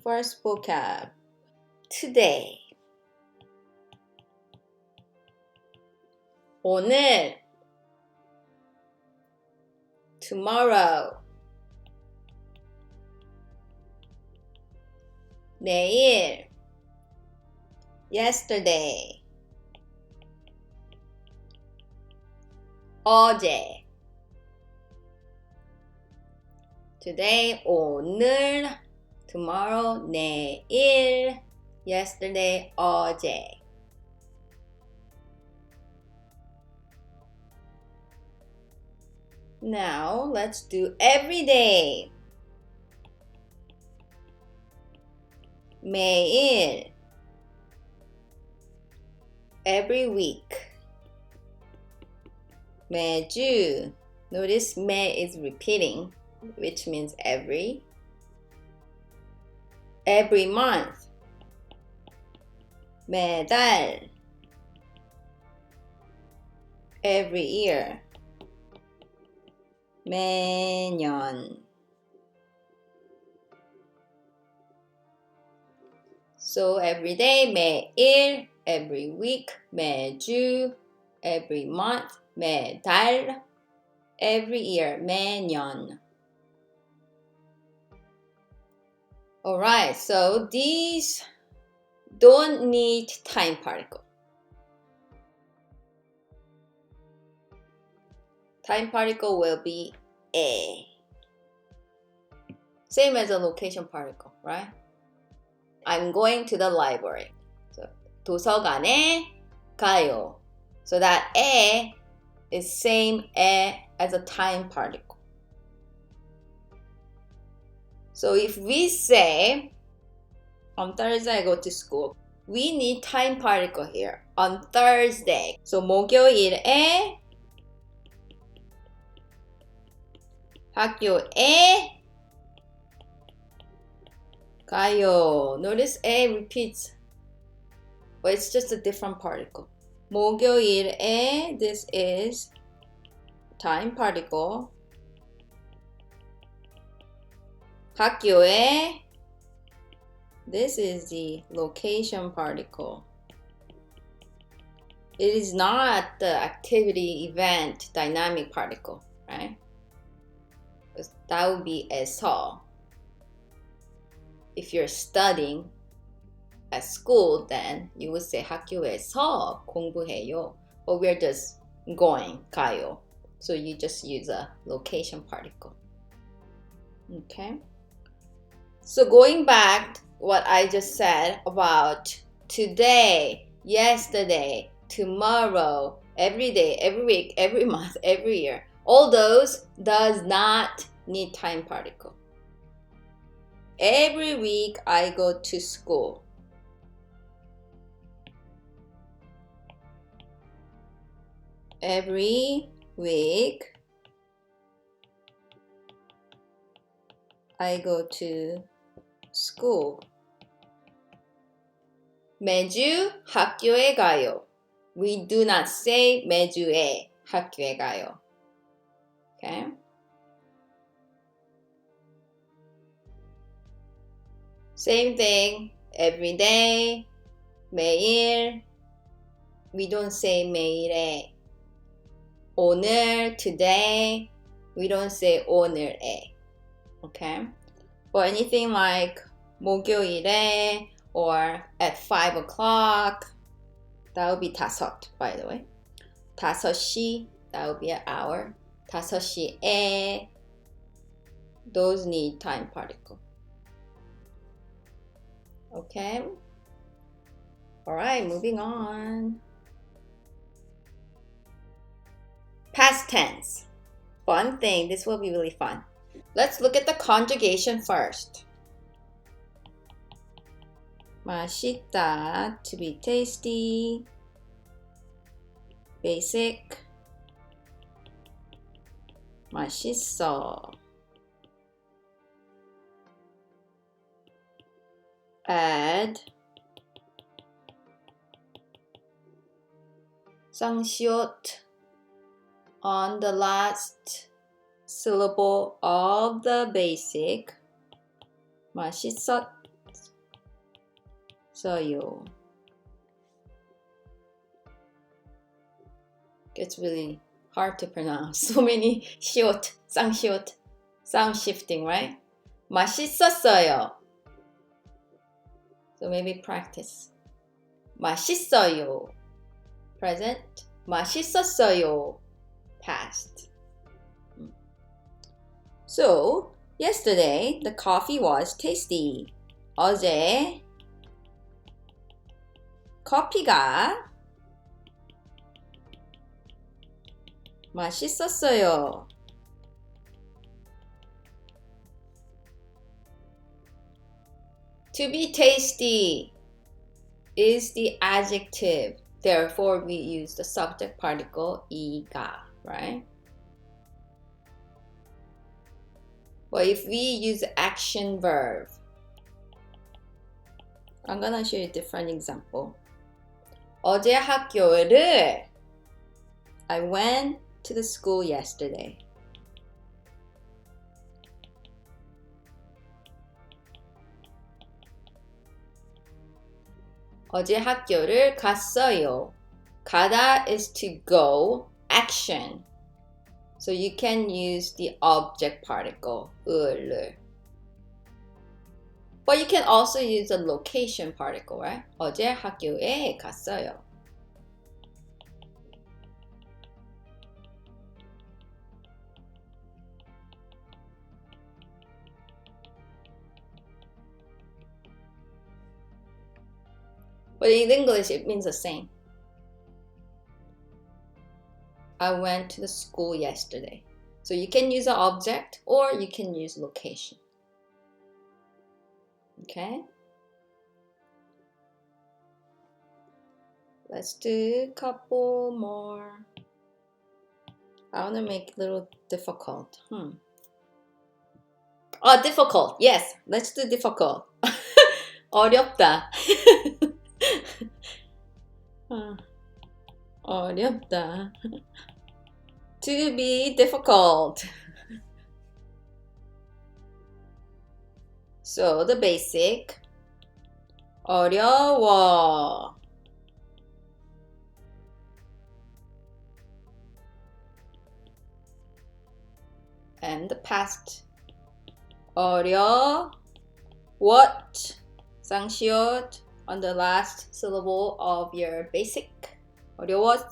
First vocab. Today. 오늘. Tomorrow. 내일. Yesterday. 어제. Today, 오늘. Tomorrow, 내일. Yesterday, 어제. Now, let's do every day. 매일. Every week. 매주. Notice 매 is repeating, which means every. Every month. 매달. Every year. 매년. So every day, 매일, every week, 매주, every month, 매달, every year, 매년. Alright, so these don't need time particle. Time particle will be a. Same as a location particle, right? I'm going to the library. So, 도서관에 가요. So that a is same as a time particle. So if we say, on Thursday I go to school, we need time particle here. On Thursday. So 목요일에 학교에 가요. Notice A repeats, but it's just a different particle. 목요일에, this is time particle. 학교에, this is the location particle. It is not the activity, event, dynamic particle, right? That would be 에서. If you're studying at school, then you would say 학교에서 공부해요. But we're just going, 가요. So you just use a location particle. Okay? So going back what I just said about today, yesterday, tomorrow, every day, every week, every month, every year, all those does not need time particle. Every week I go to school. Every week I go to school. 매주 학교에 가요. We do not say 매주에 학교에 가요. Okay? Same thing, every day, 매일. We don't say 매일에. 오늘, today. We don't say 오늘에. Okay? Or anything like 목요일에 or at 5 o'clock. That would be 다섯, by the way. 5시, that would be an hour. 5시에. Those need time particle. Okay? Alright, moving on. Past tense. Fun thing. This will be really fun. Let's look at the conjugation first. 맛있다, to be tasty. Basic. 맛있어. Add. 쌍시옷. On the last syllable of the basic. 맛있었. 맛있었어요. It's really hard to pronounce. So many sound shifting, right? 맛있었어요. So maybe practice. 맛있어요. Present. 맛있었어요. Past. So, yesterday, the coffee was tasty. 어제 커피가 맛있었어요. To be tasty is the adjective. Therefore, we use the subject particle 이가, right? But if we use action verb, I'm gonna show you a different example. 어제 학교를 I went to the school yesterday. 어제 학교를 갔어요. 가다 is to go, action. So you can use the object particle, 을. But you can also use the location particle, right? 어제 학교에 갔어요. But in English, it means the same. I went to the school yesterday. So you can use an object or you can use location. Okay? Let's do a couple more. I want to make it a little difficult. Oh, difficult. Yes, let's do difficult. 어렵다. 어렵다. To be difficult. So the basic. 어려워. And the past. 어려워. What? 쌍시옷 on the last syllable of your basic. 어려웠어요.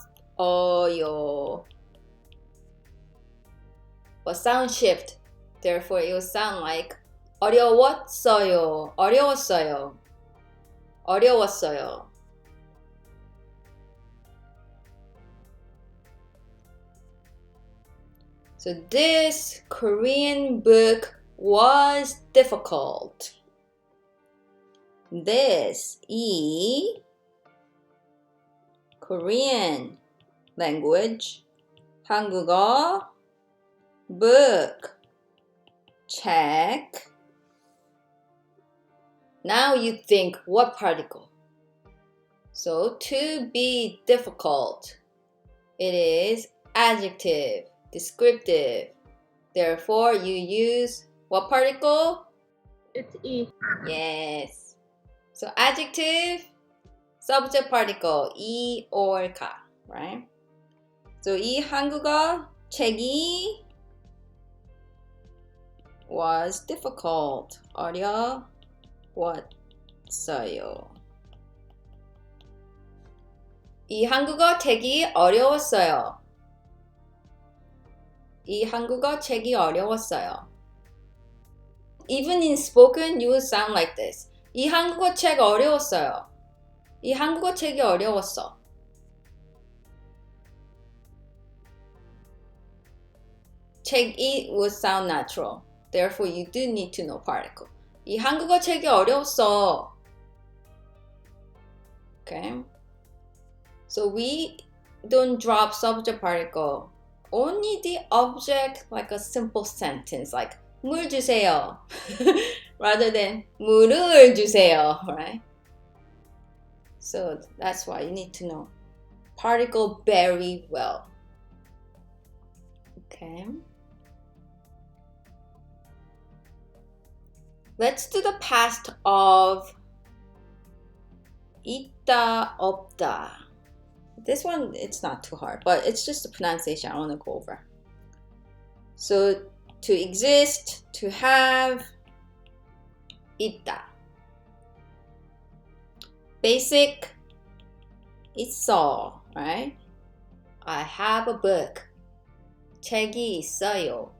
But sound shift. Therefore, it will sound like 어려웠어요. 어려웠어요. 어려웠어요. So this Korean book was difficult. This is Korean language, 한국어 book, 책. Now you think what particle? So to be difficult, it is adjective, descriptive. Therefore, you use what particle? It's E. Yes. So adjective, subject particle, 이 or 가, right? So 이 한국어 책이 was difficult. 어려웠어요. 이 한국어 책이 어려웠어요. 이 한국어 책이 어려웠어요. Even in spoken, you will sound like this. 이 한국어 책 어려웠어요. 이 한국어 책이 어려웠어. 책이 would sound natural. Therefore, you do need to know particle. 이 한국어 책이 어려웠어. Okay? So we don't drop subject particle. Only the object, like a simple sentence, like 물 주세요. Rather than 물을 주세요, right? So that's why you need to know particle very well. Okay. Let's do the past of 있다, 없다. This one, it's not too hard, but it's just the pronunciation I want to go over. So, to exist, to have, 있다. Basic, 있어, right? I have a book. 책이 있어요.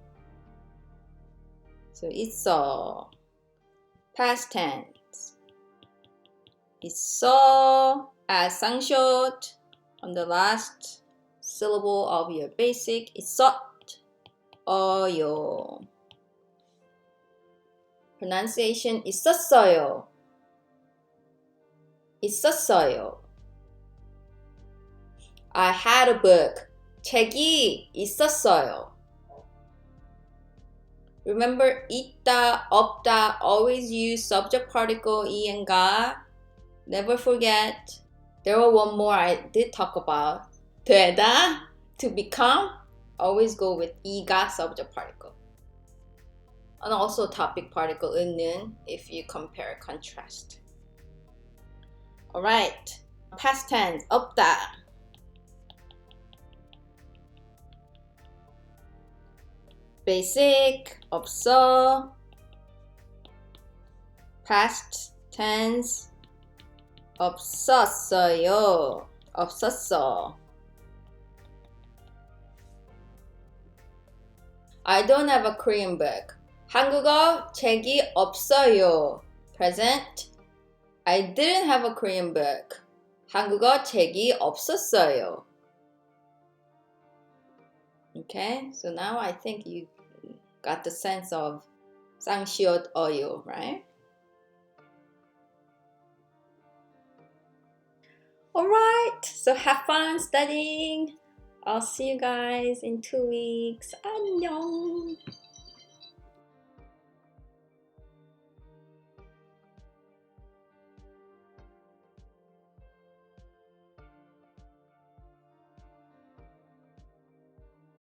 So, 있어. Past tense. 있어. Add 쌍시옷 on the last syllable of your basic. 있었어요. Pronunciation 있었어요. 있었어요. I had a book. 책이 있었어요. Remember, 있다, 없다, always use subject particle 이 and 가. Never forget. There was one more I did talk about. 되다, to become, always go with 이가 subject particle. And also topic particle 은는 if you compare contrast. Alright, past tense, 없다. Basic, 없어. Past tense, 없었어요. 없었어. I don't have a Korean book. 한국어 책이 없어요. Present. I didn't have a Korean book. 한국어 책이 없었어요. Okay, so now I think you got the sense of 쌍시옷 어요, right? Alright, so have fun studying. I'll see you guys in 2 weeks. 안녕.